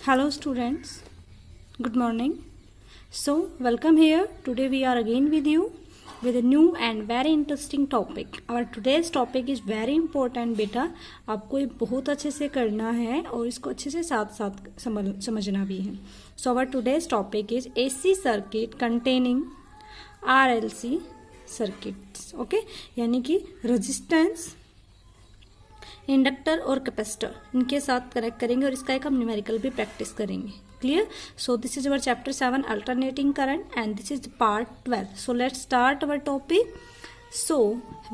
Hello students, good morning. So welcome here. Today we are again with you with a new and very interesting topic. Our today's topic is very important बेटा, आपको ये बहुत अच्छे से करना है और इसको अच्छे से साथ साथ समझना भी है. So our today's topic is AC circuit containing RLC circuits. Okay, यानी कि रेजिस्टेंस, इंडक्टर और कैपेसिटर इनके साथ कनेक्ट करेंगे और इसका एक हम न्यूमेरिकल भी प्रैक्टिस करेंगे. Clear? So this is our chapter 7 alternating current and this is part 12. So let's start our topic. So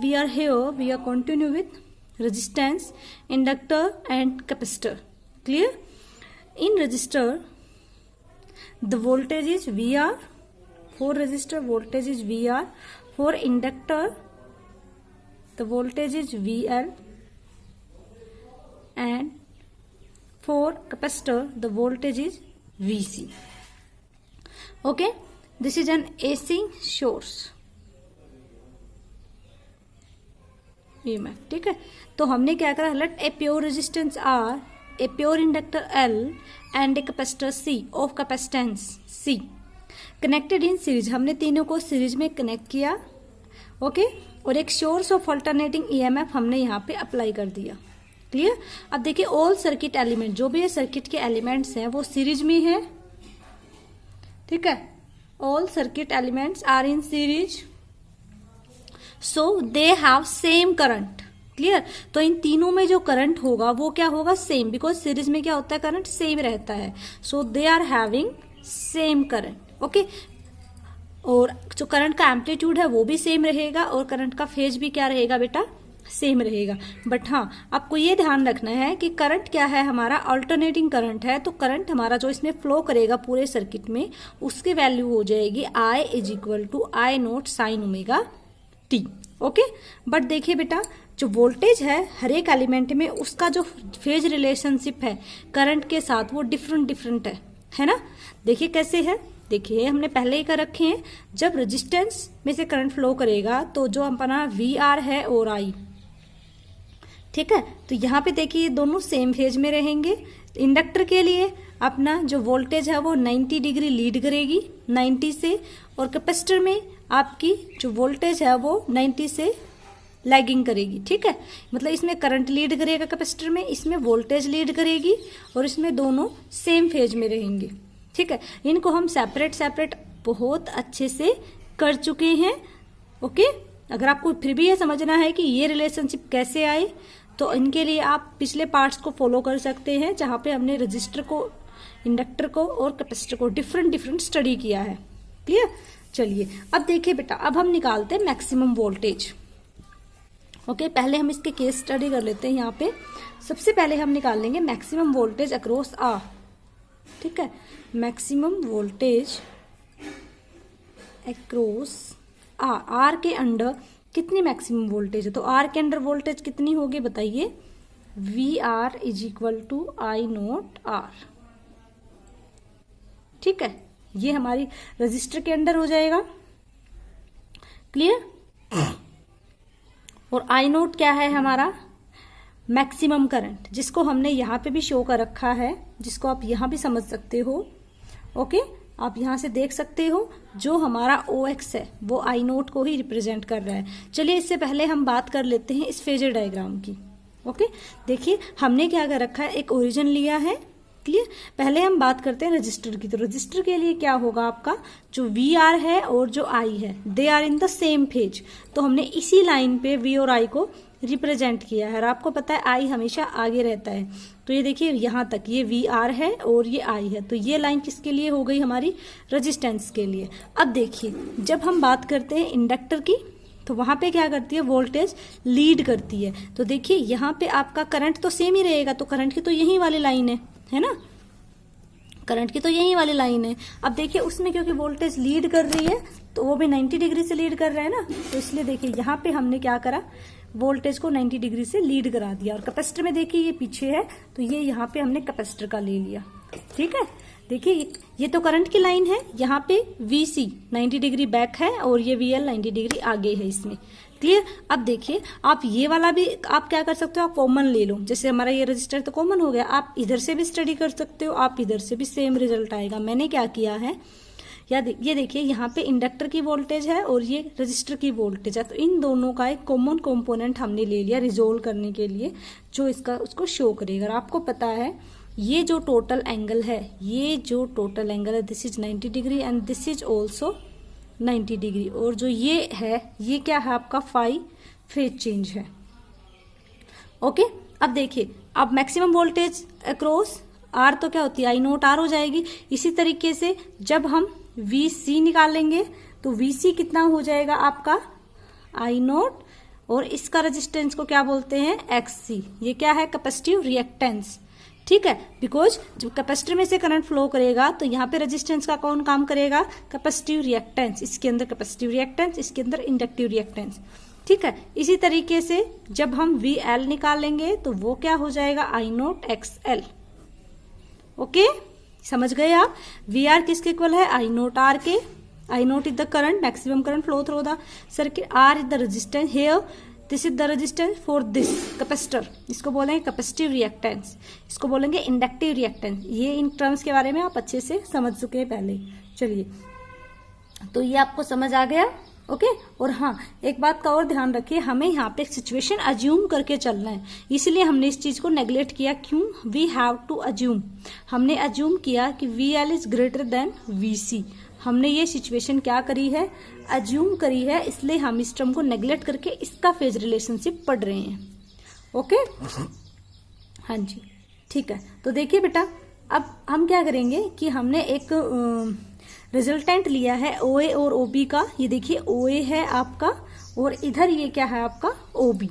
we are here, we are continue with resistance, inductor and capacitor. Clear? In resistor the voltage is VR. For resistor voltage is VR. For inductor the voltage is VL. And for capacitor the voltage is VC. Okay, this is an AC source. EMF. ठीक है, तो हमने क्या करा, let a pure resistance R, a pure inductor L and a capacitor C of capacitance C connected in series. हमने तीनों को series में कनेक्ट किया. ओके, और एक सोर्स ऑफ अल्टरनेटिंग EMF हमने यहाँ पे अप्लाई कर दिया. क्लियर? अब देखिए, ऑल सर्किट एलिमेंट, जो भी ये सर्किट के एलिमेंट्स हैं वो सीरीज में है. ठीक है, all circuit elements are in series, so they have same current. Clear? तो इन तीनों में जो करंट होगा वो क्या होगा, सेम, बिकॉज सीरीज में क्या होता है, करंट सेम रहता है. So they are having same current. Okay, और जो करंट का एम्पलीट्यूड है वो भी सेम रहेगा और करंट का फेज भी क्या रहेगा बेटा, सेम रहेगा. बट हाँ, आपको ये ध्यान रखना है कि करंट क्या है, हमारा अल्टरनेटिंग करंट है. तो करंट हमारा जो इसमें फ्लो करेगा पूरे सर्किट में, उसकी वैल्यू हो जाएगी I is equal to I naught sine omega t. Okay, but देखिए बेटा, जो वोल्टेज है हर एक एलिमेंट में, उसका जो फेज रिलेशनशिप है करंट के साथ वो डिफरेंट है ना. देखिए कैसे है, देखिए हमने पहले ही कर रखे हैं. जब रेजिस्टेंस में से करंट फ्लो करेगा तो जो अपना VR है और I, ठीक है, तो यहाँ पे देखिए दोनों सेम फेज में रहेंगे. इंडक्टर के लिए अपना जो वोल्टेज है वो 90 डिग्री लीड करेगी 90 से, और कैपेसिटर में आपकी जो वोल्टेज है वो 90 से लैगिंग करेगी. ठीक है, मतलब इसमें करंट लीड करेगा कैपेसिटर में, इसमें वोल्टेज लीड करेगी और इसमें दोनों सेम फेज में रहेंगे. ठीक है, इनको हम सेपरेट बहुत अच्छे से कर चुके हैं. ओके, अगर आपको फिर भी ये समझना है कि ये रिलेशनशिप कैसे आए, तो इनके लिए आप पिछले पार्ट्स को फॉलो कर सकते हैं, जहां पे हमने रजिस्टर को, इंडक्टर को और कैपेसिटर को डिफरेंट स्टडी किया है. क्लियर? चलिए अब देखिए बेटा, अब हम निकालते हैं मैक्सिमम वोल्टेज. ओके, पहले हम इसके केस स्टडी कर लेते हैं. यहाँ पे सबसे पहले हम निकाल लेंगे मैक्सिमम वोल्टेज अक्रॉस आर. ठीक है, maximum voltage across R. R के अंडर कितनी मैक्सिमम वोल्टेज है, तो आर के अंडर वोल्टेज कितनी होगी बताइए, VR is equal to I naught R. ठीक है, ये हमारी रजिस्टर के अंडर हो जाएगा. क्लियर? और I नोट क्या है, हमारा मैक्सिमम करंट, जिसको हमने यहाँ पे भी शो कर रखा है, जिसको आप यहाँ भी समझ सकते हो. ओके, आप यहाँ से देख सकते हो, जो हमारा OX है वो I नोट को ही रिप्रेजेंट कर रहा है. चलिए इससे पहले हम बात कर लेते हैं इस फेजर डायग्राम की. ओके, देखिए हमने क्या कर रखा है, एक ओरिजिन लिया है. क्लियर? पहले हम बात करते हैं रजिस्टर की. तो रजिस्टर के लिए क्या होगा, आपका जो VR है और जो I है, they are in the same phase. तो हमने इसी लाइन पे V और I को रिप्रेजेंट किया है. और आपको पता है I हमेशा आगे रहता है. तो ये देखिए यहाँ तक ये VR है और ये I है. तो ये लाइन किसके लिए हो गई, हमारी रेजिस्टेंस के लिए. अब देखिए, जब हम बात करते हैं इंडक्टर की, तो वहां पे क्या करती है, वोल्टेज लीड करती है. तो देखिए यहाँ पे आपका करंट तो सेम ही रहेगा, तो करंट की तो यही वाली लाइन है ना, करंट की तो यही वाली लाइन है. अब देखिए उसमें क्योंकि वोल्टेज लीड कर रही है, तो वो भी 90 डिग्री से लीड कर रहा है ना, तो इसलिए देखिए यहाँ पे हमने क्या करा, वोल्टेज को 90 डिग्री से लीड करा दिया. और कैपेसिटर में देखिए ये पीछे है, तो ये यहाँ पे हमने कैपेसिटर का ले लिया. ठीक है, देखिए ये तो करंट की लाइन है, यहाँ पे VC 90 डिग्री बैक है और ये VL 90 डिग्री आगे है इसमें. क्लियर। अब देखिए आप ये वाला भी आप क्या कर सकते हो, आप कॉमन ले लो, जैसे हमारा ये रजिस्टर तो कॉमन हो गया, आप इधर से भी स्टडी कर सकते हो, आप इधर से भी सेम रिजल्ट आएगा। मैंने क्या किया है, ये देखिए यहाँ पे इंडक्टर की वोल्टेज है और ये रजिस्टर की वोल्टेज है, तो इन दोनों का एक कॉमन कंपोनेंट हमने ले लिया रिजोल्व करने के लिए, जो इसका उसको शो करेगा। और आपको पता है ये जो टोटल एंगल है, ये जो टोटल एंगल है, this is 90 degree and this is also 90 degree, और जो ये है ये क्या है आपका फाई फेज चेंज है। ओके, अब देखिए अब मैक्सिमम वोल्टेज अक्रॉस आर तो क्या होती है, आई नोट आर हो जाएगी। इसी तरीके से जब हम वी सी निकालेंगे तो वी सी कितना हो जाएगा आपका आई नोट, और इसका रेजिस्टेंस को क्या बोलते हैं एक्स सी। ये क्या है कैपेसिटिव रिएक्टेंस, ठीक है, बिकॉज जब कैपेसिटर में से करंट फ्लो करेगा तो यहाँ पे रेजिस्टेंस का कौन काम करेगा, कैपेसिटिव रिएक्टेंस। इसके अंदर कैपेसिटिव रिएक्टेंस, इसके अंदर इंडक्टिव रिएक्टेंस, ठीक है। इसी तरीके से जब हम वी एल निकालेंगे तो वो क्या हो जाएगा I naught x L. Okay, समझ गए आप। वी आर किसके इक्वल है, आई नोट आर के। I naught is the current, maximum current flow through the circuit, R is the resistance, here this is the resistance for this capacitor, इसको बोलेंगे capacitive reactance, इसको बोलेंगे इंडक्टिव रिएक्टेंस। ये in terms के बारे में आप अच्छे से समझ चुके हैं पहले। चलिए, तो ये आपको समझ आ गया। ओके, और हाँ एक बात का और ध्यान रखिए, हमें यहाँ पे सिचुएशन अज्यूम करके चलना है, इसलिए हमने इस चीज को नेग्लेक्ट किया। क्यों, वी हैव टू अज्यूम, हमने अज्यूम किया कि V L is greater than V C. हमने ये सिचुएशन क्या करी है, अज्यूम करी है, इसलिए हम इस टर्म को नेग्लेक्ट करके इसका फेज रिलेशनशिप पढ़ रहे हैं। ओके, हाँ जी, ठीक है। तो देखिए बेटा, अब हम क्या करेंगे कि हमने एक रिजल्टेंट लिया है OA और OB का। ये देखिए OA है आपका और इधर ये क्या है आपका OB,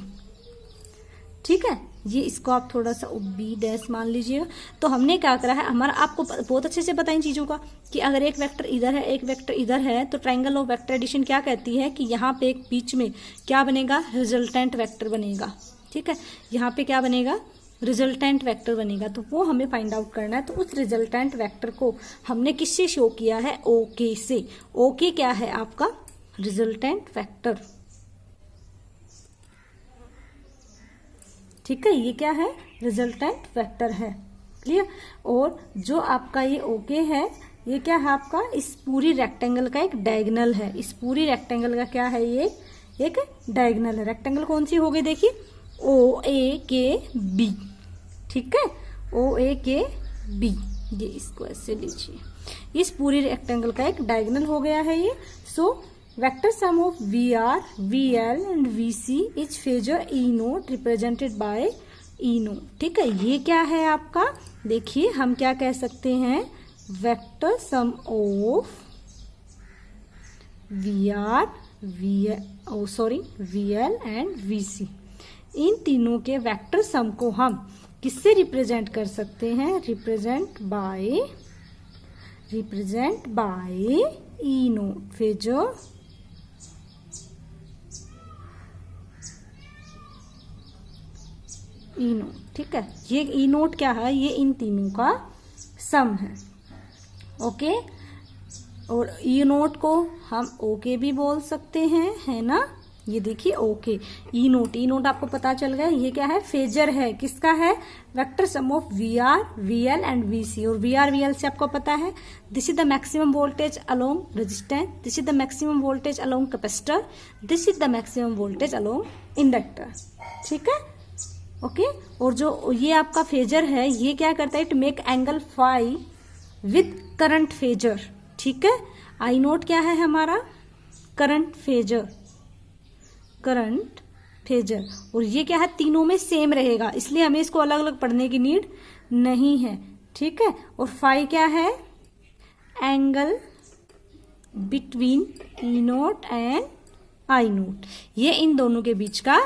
ठीक है। ये इसको आप थोड़ा सा OB डैश मान लीजिएगा। तो हमने क्या करा है, हमारा आपको बहुत अच्छे से पता इन चीजों का कि अगर एक वेक्टर इधर है एक वेक्टर इधर है तो ट्रायंगल ऑफ वेक्टर एडिशन क्या कहती है कि यहाँ पे एक बीच में क्या बनेगा, रिजल्टेंट वेक्टर बनेगा, ठीक है। यहाँ पे क्या बनेगा, रिजल्टेंट वेक्टर बनेगा, तो वो हमें फाइंड आउट करना है। तो उस रिजल्टेंट वेक्टर को हमने किससे शो किया है, ओके से। ओके क्या है आपका रिजल्टेंट वेक्टर, ठीक है, ये क्या है रिजल्टेंट वेक्टर है, क्लियर। और जो आपका ये ओके है ये क्या है आपका इस पूरी रेक्टेंगल का एक डायगोनल है। इस पूरी रेक्टेंगल का क्या है, ये एक डायगोनल है। रेक्टेंगल कौन सी हो गई, देखिए OAKB, ठीक है, OAKB। ये इसको ऐसे लीजिए, इस पूरी रेक्टेंगल का एक डायगोनल हो गया है ये। So vector sum of VR, VL and VC is phasor E note represented by E note, ठीक है। ये क्या है आपका, देखिए हम क्या कह सकते हैं, vector sum of VR, VL and VC, इन तीनों के वेक्टर सम को हम किससे रिप्रेजेंट कर सकते हैं, represent by E note, phasor E note, ठीक है। ये E नोट क्या है, ये इन तीनों का सम है, ओके। और E नोट को हम ओके भी बोल सकते हैं, है ना। ये देखिए ओके, E नोट आपको पता चल गया, ये क्या है फेजर है, किसका है, vector sum of VR, VL and VC। और VR, VL से आपको पता है this is the maximum voltage along resistance, this is the maximum voltage along capacitor, this is the maximum voltage along inductor, ठीक है, ओके। और जो ये आपका फेजर है ये क्या करता है, it make angle phi with current phasor, ठीक है। आई नोट क्या है हमारा, करंट फेजर, और ये क्या है तीनों में सेम रहेगा, इसलिए हमें इसको अलग अलग पढ़ने की नीड नहीं है, ठीक है। और फाई क्या है, angle between E note and I note, ये इन दोनों के बीच का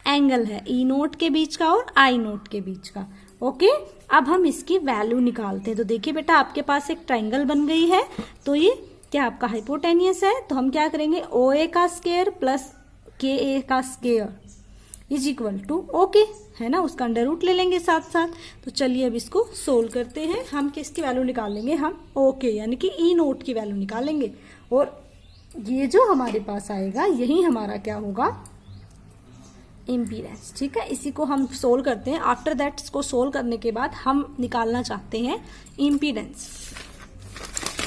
एंगल है, E नोट के बीच का और आई नोट के बीच का, ओके। अब हम इसकी वैल्यू निकालते हैं। तो देखिए बेटा, आपके पास एक ट्रायंगल बन गई है, तो ये क्या आपका हाइपोटेनियस है, तो हम क्या करेंगे, OA का स्क्वायर प्लस KA का square is equal to okay, है ना, उसका अंडर रूट ले लेंगे साथ साथ। तो चलिए अब इसको सोल्व करते हैं। हम किसकी वैल्यू निकालेंगे, हम ओके यानी कि E नोट की वैल्यू निकालेंगे, और ये जो हमारे पास आएगा यही हमारा क्या होगा इम्पीडेंस। ठीक है, इसी को हम सोल्व करते हैं। आफ्टर दैट इसको सोल्व करने के बाद हम निकालना चाहते हैं इम्पीडेंस।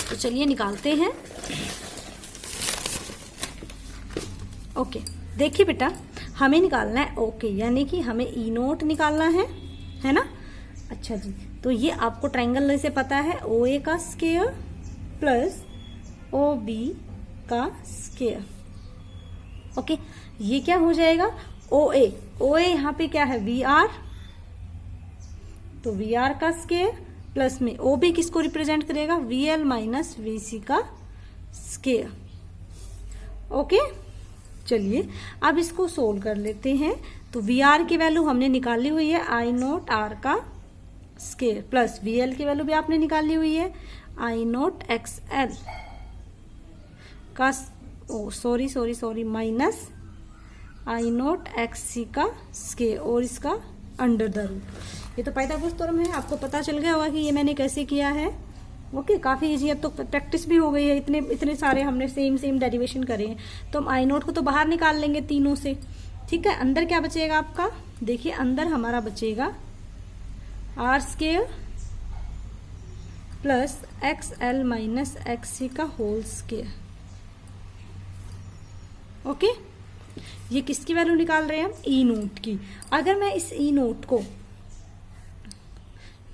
तो चलिए निकालते हैं। ओके, देखिए बेटा, हमें निकालना है ओके, यानी कि हमें ई नोट निकालना है ना। अच्छा जी, तो ये आपको ट्रायंगल से पता है, ओ ए का स्क्वायर प्लस ओ बी का स्क्वायर। ओके, ये क्या हो जाएगा, ओ ए यहाँ पे क्या है, वी आर, तो वी आर का स्क्वायर प्लस में ओ बी किसको रिप्रेजेंट करेगा, वी एल माइनस वी सी का स्क्वायर। ओके, चलिए अब इसको सोल्व कर लेते हैं। तो वी आर की वैल्यू हमने निकाली हुई है आई नोट आर का स्क्वायर प्लस वी एल की वैल्यू भी आपने निकाली हुई है आई नोट एक्स एल का sorry minus I naught x C का स्क्वायर और इसका अंडर द रूट। ये तो पाइथागोरस थ्योरम है, आपको पता चल गया होगा कि ये मैंने कैसे किया है। ओके, काफी इजी, अब तो प्रैक्टिस भी हो गई है, इतने सारे हमने सेम डेरिवेशन करे हैं। तो हम आई नोट को तो बाहर निकाल लेंगे तीनों से। ठीक है, अंदर क्या बचेगा आपका, देखिए अंदर हमारा बचेगा R square plus X L minus X C का होल स्क्वायर। ओके, ये किसकी वैल्यू निकाल रहे हैं हम, ई नोट की। अगर मैं इस ई नोट को,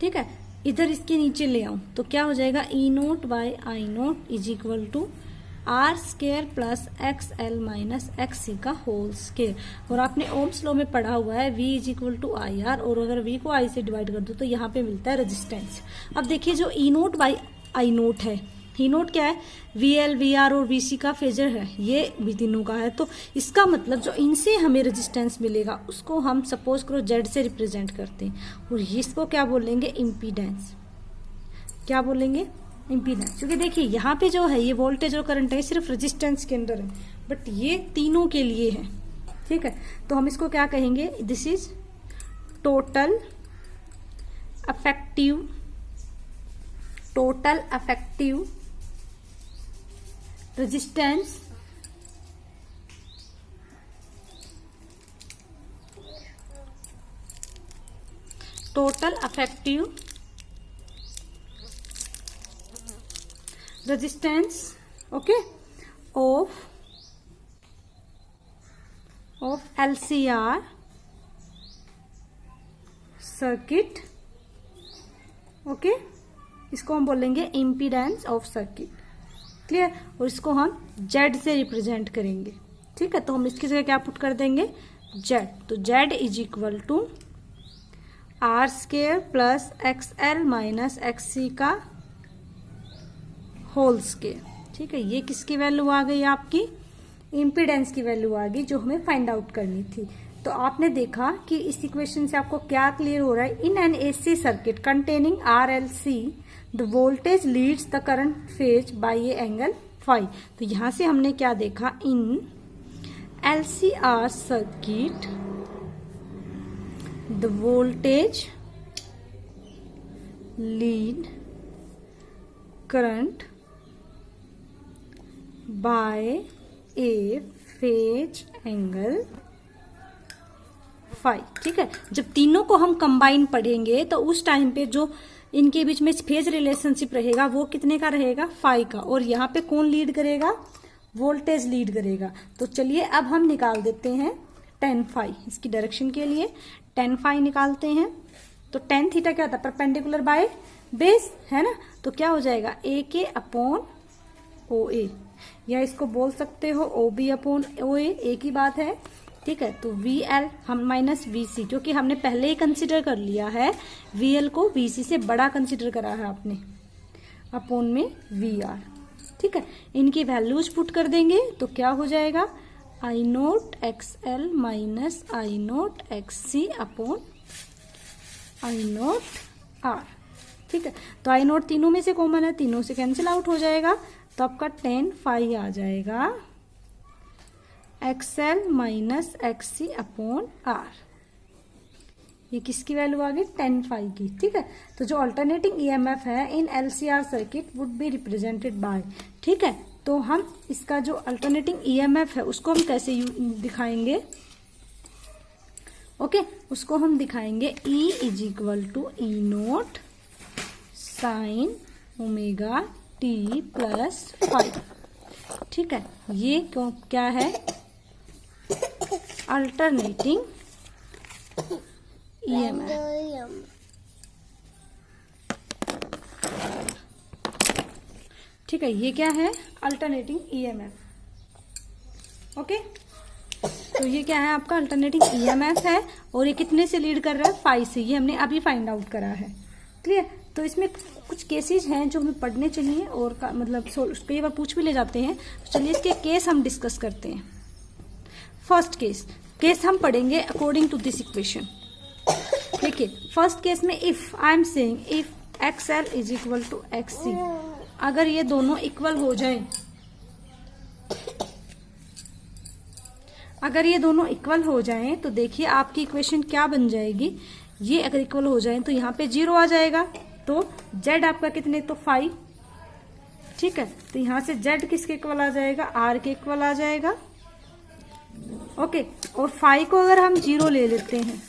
ठीक है, इधर इसके नीचे ले आऊं तो क्या हो जाएगा, E naught by I naught is equal to R square plus X L minus X C का होल स्क्वायर। और आपने ओम्स लॉ में पढ़ा हुआ है V is equal to I R, और अगर V को I से डिवाइड कर दो तो यहाँ पे मिलता है रेजिस्टेंस। अब देखिए जो ई नोट बाई आई नोट है, ई नोट क्या है, VL, VR और VC का फेजर है, ये भी तीनों का है। तो इसका मतलब जो इनसे हमें रेजिस्टेंस मिलेगा उसको हम सपोज करो Z से रिप्रेजेंट करते हैं, और इसको क्या बोलेंगे, इम्पीडेंस। क्या बोलेंगे, इम्पीडेंस। क्योंकि देखिए यहाँ पे जो है ये वोल्टेज और करंट है सिर्फ रेजिस्टेंस के अंदर है, बट ये तीनों के लिए है। ठीक है, तो हम इसको क्या कहेंगे, this is total affective resistance resistance okay of LCR circuit. Okay, इसको हम बोलेंगे इम्पीडेंस ऑफ सर्किट। क्लियर, और इसको हम Z से रिप्रेजेंट करेंगे। ठीक है, तो हम इसकी जगह क्या पुट कर देंगे, Z। तो Z is equal to R square plus X L minus X C का होल स्क्वायर। ठीक है, ये किसकी वैल्यू आ गई, आपकी इम्पीडेंस की वैल्यू आ गई जो हमें फाइंड आउट करनी थी। तो आपने देखा कि इस इक्वेशन से आपको क्या क्लियर हो रहा है, in an AC circuit containing RLC the voltage leads the current phase by a angle phi. तो यहां से हमने क्या देखा, in LCR circuit the voltage lead current by a phase angle phi. ठीक है, जब तीनों को हम कंबाइन पढ़ेंगे तो उस टाइम पे जो इनके बीच में फेज रिलेशनशिप रहेगा वो कितने का रहेगा, फाई का। और यहाँ पे कौन लीड करेगा, वोल्टेज लीड करेगा। तो चलिए अब हम निकाल देते हैं tan फाई, इसकी डायरेक्शन के लिए tan फाई निकालते हैं। तो tan थीटा क्या होता है, परपेंडिकुलर बाय बेस, है ना। तो क्या हो जाएगा, AK अपॉन OA, या इसको बोल सकते हो OB अपॉन OA, एक ही बात है। ठीक है, तो VL हम माइनस VC, क्योंकि हमने पहले ही कंसिडर कर लिया है VL को VC से बड़ा कंसिडर करा है आपने, अपॉन में VR। ठीक है, इनकी वैल्यूज पुट कर देंगे तो क्या हो जाएगा, I naught XL minus I naught XC upon I naught R। ठीक है, तो आई नोट तीनों में से कॉमन है, तीनों से कैंसिल आउट हो जाएगा, तो आपका tan फाई आ जाएगा XL minus XC upon R। ये किसकी वैल्यू आ गई, tan फाई की। ठीक है, तो जो अल्टरनेटिंग EMF है इन LCR circuit would be represented by. ठीक है, तो हम इसका जो अल्टरनेटिंग EMF है उसको हम कैसे दिखाएंगे, ओके, उसको हम दिखाएंगे E is equal to E naught sine omega t plus 5। ठीक है, ये क्या है? Alternating EMF. ठीक है, ये क्या है? Alternating EMF. ओके, तो ये क्या है आपका? अल्टरनेटिंग ईएमएफ है और ये कितने से लीड कर रहा है? 5 से। ये हमने अभी फाइंड आउट करा है। क्लियर? तो इसमें कुछ केसेस हैं जो हमें पढ़ने चाहिए और मतलब कई बार पूछ भी ले जाते हैं। तो चलिए इसके केस हम डिस्कस करते हैं। फर्स्ट केस हम पढ़ेंगे अकॉर्डिंग टू दिस इक्वेशन। देखिए, फर्स्ट केस में if I am saying if XL is equal to XC, अगर ये दोनों इक्वल हो जाए, अगर ये दोनों इक्वल हो जाएं तो देखिए आपकी इक्वेशन क्या बन जाएगी। ये अगर इक्वल हो जाए तो यहाँ पे 0 आ जाएगा, तो Z आपका कितने? तो 5। ठीक है, तो यहाँ से Z किसके इक्वल आ जाएगा? R के इक्वल आ जाएगा। ओके, और 5 को अगर हम 0 ले लेते हैं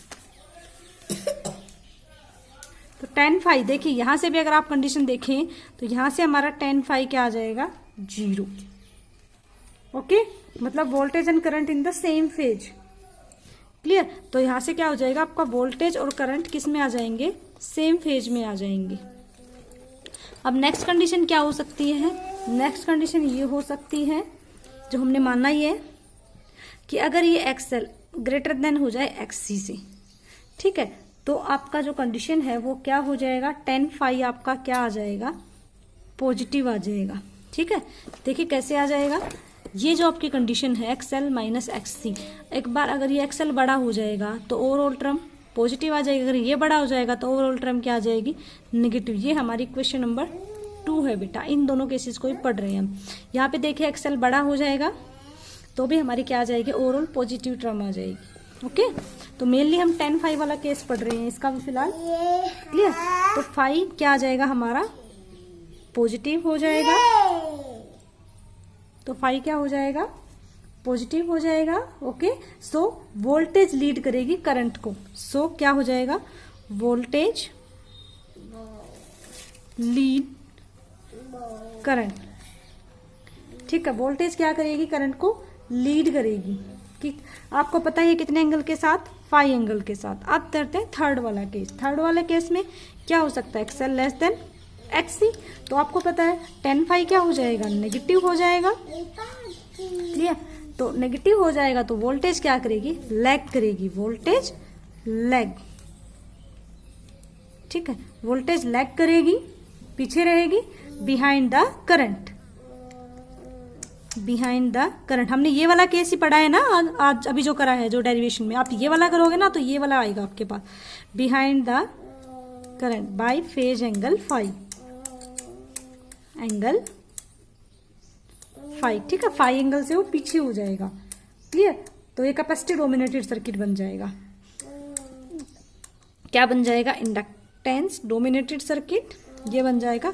तो tan phi, देखिए यहां से भी अगर आप कंडीशन देखें तो यहां से हमारा tan phi क्या आ जाएगा? 0। ओके, मतलब voltage and current in the same phase. Clear? तो यहां से क्या हो जाएगा आपका? वोल्टेज और करंट किस में आ जाएंगे? सेम फेज में आ जाएंगे। अब नेक्स्ट कंडीशन क्या हो सकती है? नेक्स्ट कंडीशन ये हो सकती है, जो हमने माना ही है कि अगर ये XL ग्रेटर देन हो जाए XC से। ठीक है, तो आपका जो कंडीशन है वो क्या हो जाएगा? tan phi आपका क्या आ जाएगा? पॉजिटिव आ जाएगा। ठीक है, देखिए कैसे आ जाएगा। ये जो आपकी कंडीशन है XL माइनस XC, एक बार अगर ये XL बड़ा हो जाएगा तो ओवरऑल टर्म पॉजिटिव आ जाएगी। अगर ये बड़ा हो जाएगा तो ओवरऑल टर्म क्या आ जाएगी? नेगेटिव। ये हमारी इक्वेशन नंबर 2 है बेटा। इन दोनों केसेस को ही पढ़ रहे हैं हम। यहाँ पे देखिए XL बड़ा हो जाएगा तो भी हमारी क्या आ जाएगी? ओवरऑल पॉजिटिव टर्म आ जाएगी। ओके, तो मेनली हम tan phi वाला केस पढ़ रहे हैं इसका भी फिलहाल। क्लियर? तो phi क्या आ जाएगा हमारा? पॉजिटिव हो जाएगा। तो phi क्या हो जाएगा? पॉजिटिव हो जाएगा। ओके, सो वोल्टेज लीड करेगी करंट को। सो क्या हो जाएगा? Voltage lead current. ठीक है, वोल्टेज क्या करेगी? करंट को लीड करेगी। कि आपको पता है कितने एंगल के साथ? 5 एंगल के साथ। अब करते हैं थर्ड वाला केस। थर्ड वाले केस में क्या हो सकता है? XL less than XC। तो आपको पता है tan phi क्या हो जाएगा? नेगेटिव हो जाएगा। क्लियर? तो नेगेटिव हो जाएगा तो वोल्टेज क्या करेगी? लैग करेगी। Voltage lag. ठीक है, वोल्टेज लैग करेगी, पीछे रहेगी, behind the current. Behind the current हमने ये वाला केस ही पढ़ा है ना आज अभी जो करा है, जो डेरिवेशन में। आप ये वाला करोगे ना तो ये वाला आएगा आपके पास, behind the current by phase angle phi. Angle phi. ठीक है, फाई एंगल से वो पीछे हो जाएगा। क्लियर? तो ये कैपेसिटी डोमिनेटेड सर्किट बन जाएगा। क्या बन जाएगा? Inductance dominated circuit. ये बन जाएगा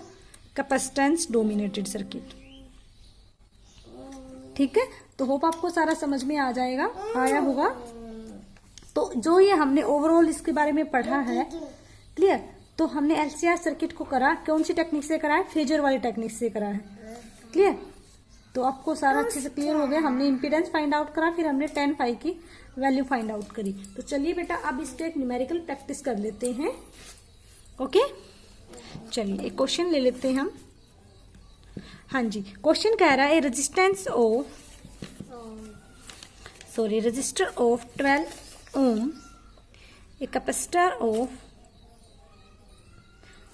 कैपेसिटेंस डोमिनेटेड सर्किट। ठीक है, तो होप आपको सारा समझ में आ जाएगा, आया होगा। तो जो ये हमने ओवरऑल इसके बारे में पढ़ा है, क्लियर? तो हमने एलसीआर सर्किट को करा, कौन सी टेक्निक से करा है? फेजर वाली टेक्निक से करा है। क्लियर? तो आपको सारा अच्छे से क्लियर हो गया। हमने इम्पीडेंस फाइंड आउट करा, फिर हमने tan phi की वैल्यू फाइंड आउट करी। तो चलिए बेटा अब इस पे एक न्यूमेरिकल प्रैक्टिस कर लेते हैं। ओके, चलिए एक क्वेश्चन ले लेते हैं हम। हाँ जी, क्वेश्चन कह रहा है resistance of resistor of 12 ohm, a capacitor of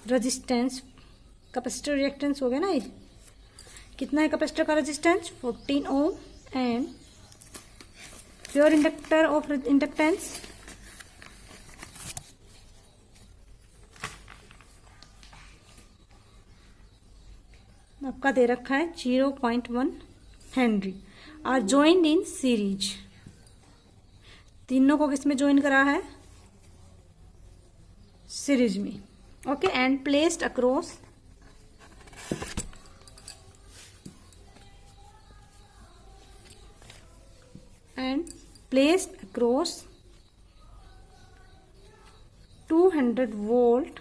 resistance, capacitor reactance हो गया ना, ये कितना है कैपेसिटर का resistance? 14 ohm and pure inductor of inductance आपका दे रखा है 0.1 henry are joined in series. तीनों को किसमें ज्वाइन करा है? सीरीज में। Okay, and placed across 200 volt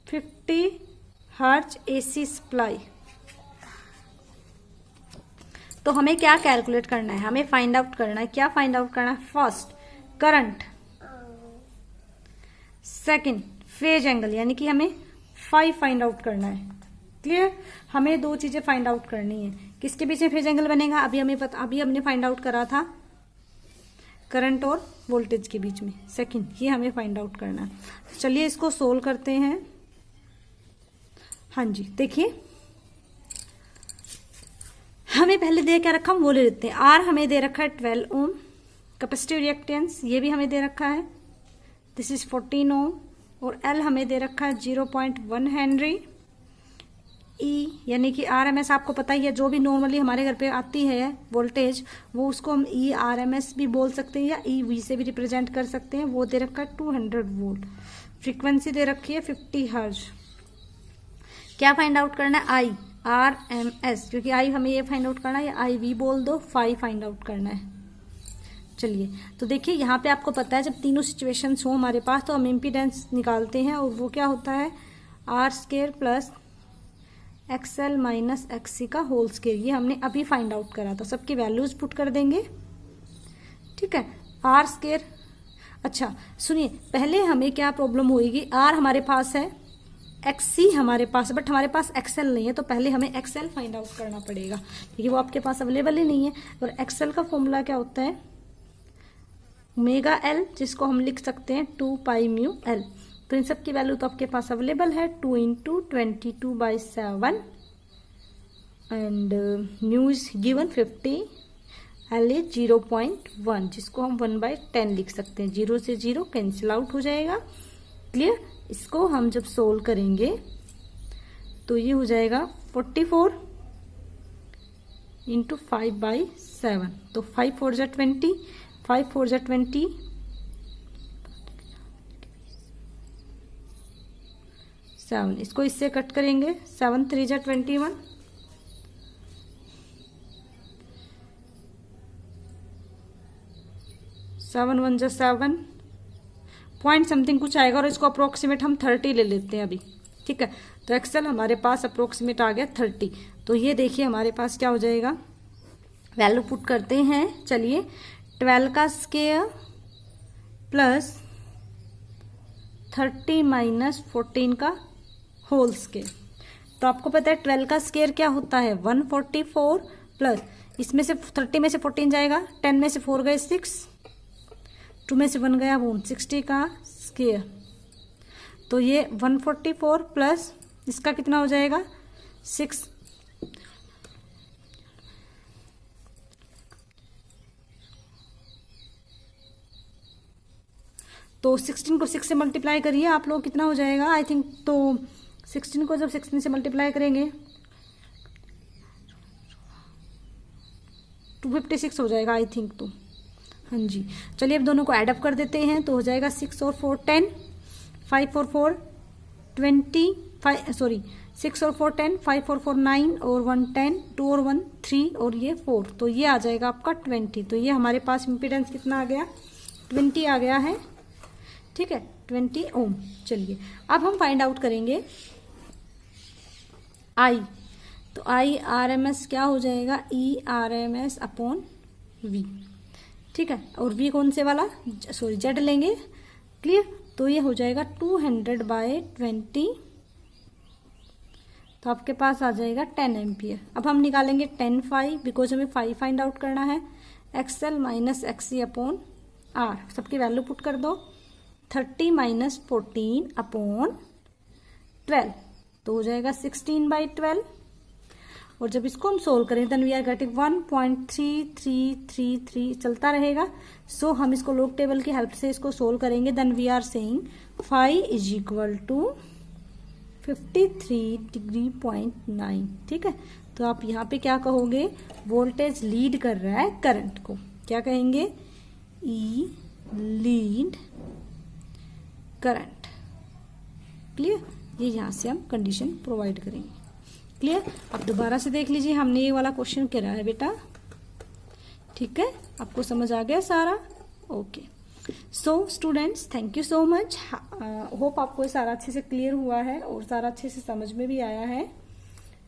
50 hertz AC supply. तो हमें क्या कैलकुलेट करना है, हमें फाइंड आउट करना है, क्या फाइंड आउट करना है? First current, second phase angle, यानी कि हमें फाई फाइंड आउट करना है। क्लियर? हमें दो चीजें फाइंड आउट करनी है। किसके बीच में फेज एंगल बनेगा? अभी हमने फाइंड आउट करा था करंट और वोल्टेज के बीच में। सेकंड, ये हमें फाइंड आउट करना है। चलिए इसको सोल्व करते हैं। हाँ जी, देखिए हमें पहले दे क्या रखा, हम वो ले लेते हैं। आर हमें दे रखा है 12 ओम, कैपेसिटिव रिएक्टेंस ये भी हमें दे रखा है, दिस इज 14 ओम, और एल हमें दे रखा है 0.1 हेनरी। ई यानी कि RMS आपको पता ही है, जो भी नॉर्मली हमारे घर पे आती है वोल्टेज, वो उसको हम ERMS भी बोल सकते हैं या EV से भी रिप्रेजेंट कर सकते हैं। वो दे रखा है 200 वोल्ट। फ्रीक्वेंसी दे रखी है 50 हर्ट्ज। क्या फाइंड आउट करना है? IRMS, क्योंकि आई हमें ये फाइंड आउट करना है, या IV बोल दो, फाई फाइंड आउट करना है। चलिए तो देखिए यहाँ पे आपको पता है जब तीनों सिचुएशंस हो हमारे पास तो हम इम्पीडेंस निकालते हैं, और वो क्या होता है R² plus XL minus XC का होल स्क्वायर। ये हमने अभी फाइंड आउट करा था। सबकी वैल्यूज पुट कर देंगे, ठीक है। R², अच्छा सुनिए, पहले हमें क्या प्रॉब्लम होगी, R हमारे पास है, XC हमारे पास, बट हमारे पास XL नहीं है, तो पहले हमें XL फाइंड आउट करना पड़ेगा, क्योंकि वो आपके पास अवेलेबल ही नहीं है। और XL का फॉर्मूला क्या होता है? ओमेगा L, जिसको हम लिख सकते हैं 2 पाई म्यू L। तो इन सब की वैल्यू तो आपके पास अवेलेबल है, 2 × 22/7 and mu is given 50, L is 0.1, जिसको हम 1/10 लिख सकते हैं। 0 से 0 कैंसिल आउट हो जाएगा। क्लियर? इसको हम जब सोल्व करेंगे तो ये हो जाएगा 44 × 5/7, तो 5 4 जा 20, 5 4 जा 20, 7, इसको इससे कट करेंगे, 7 3 जा 21, 7 1 जा 7, पॉइंट समथिंग कुछ आएगा, और इसको अप्रोक्सीमेट हम 30 ले लेते हैं अभी, ठीक है। तो एक्सेल हमारे पास अप्रोक्सीमेट आ गया 30। तो ये देखिए हमारे पास क्या हो जाएगा, वैल्यू पुट करते हैं। चलिए 12 का स्क्वायर प्लस 30 माइनस 14 का होल स्क्वायर। तो आपको पता है 12 का स्क्वायर क्या होता है, 144 प्लस इसमें से 30 में से 14 जाएगा, 10 में से 4 गए 6, 2 में से 1 गया 1, 60 का स्क्वायर। तो ये 144 प्लस इसका कितना हो जाएगा 6, तो 16 को 6 से मल्टीप्लाई करिए आप लोग, कितना हो जाएगा आई थिंक, तो 16 को जब 16 से मल्टीप्लाई करेंगे 256 हो जाएगा आई थिंक। तो हाँ जी, चलिए अब दोनों को ऐड अप कर देते हैं, तो हो जाएगा 6 और 4 10, 5 और 4 25, सॉरी 6 और 4 10, 5 और 4 9 और 1 10, 2 और 1 3 और ये 4, तो ये आ जाएगा आपका 20। तो ये हमारे पास इम्पीडेंस कितना आ गया, 20 आ गया है, ठीक है, 20 ओम। चलिए अब हम फाइंड आउट करेंगे आई। तो IRMS क्या हो जाएगा, ERMS अपॉन V, ठीक है। और V कौन से वाला, सॉरी Z लेंगे। क्लियर? तो ये हो जाएगा 200/20, तो आपके पास आ जाएगा 10 एम्पियर। अब हम निकालेंगे 10 फाई, बिकॉज हमें फाई फाइंड आउट करना है। XL minus XC upon R, सबकी वैल्यू पुट कर दो, 30 माइनस 14 अपॉन 12, तो हो जाएगा 16/12। और जब इसको हम सोल्व करें देन वी आर गेटिंग 1.3333 चलता रहेगा। सो हम इसको लॉग टेबल की हेल्प से इसको सोल्व करेंगे, then we are saying phi is equal to 53°.9, ठीक है। तो आप यहाँ पे क्या कहोगे, वोल्टेज लीड कर रहा है करंट को, क्या कहेंगे, ई लीड करंट। क्लियर? ये यहाँ से हम कंडीशन प्रोवाइड करेंगे। क्लियर? अब दोबारा से देख लीजिए, हमने ये वाला क्वेश्चन करा है बेटा, ठीक है, आपको समझ आ गया सारा? Okay. So students, thank you so much. Hope आपको ये सारा अच्छे से क्लियर हुआ है और सारा अच्छे से समझ में भी आया है।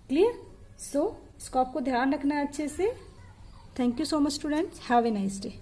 क्लियर? सो इसको आपको ध्यान रखना है अच्छे से। Thank you so much students, have a nice day.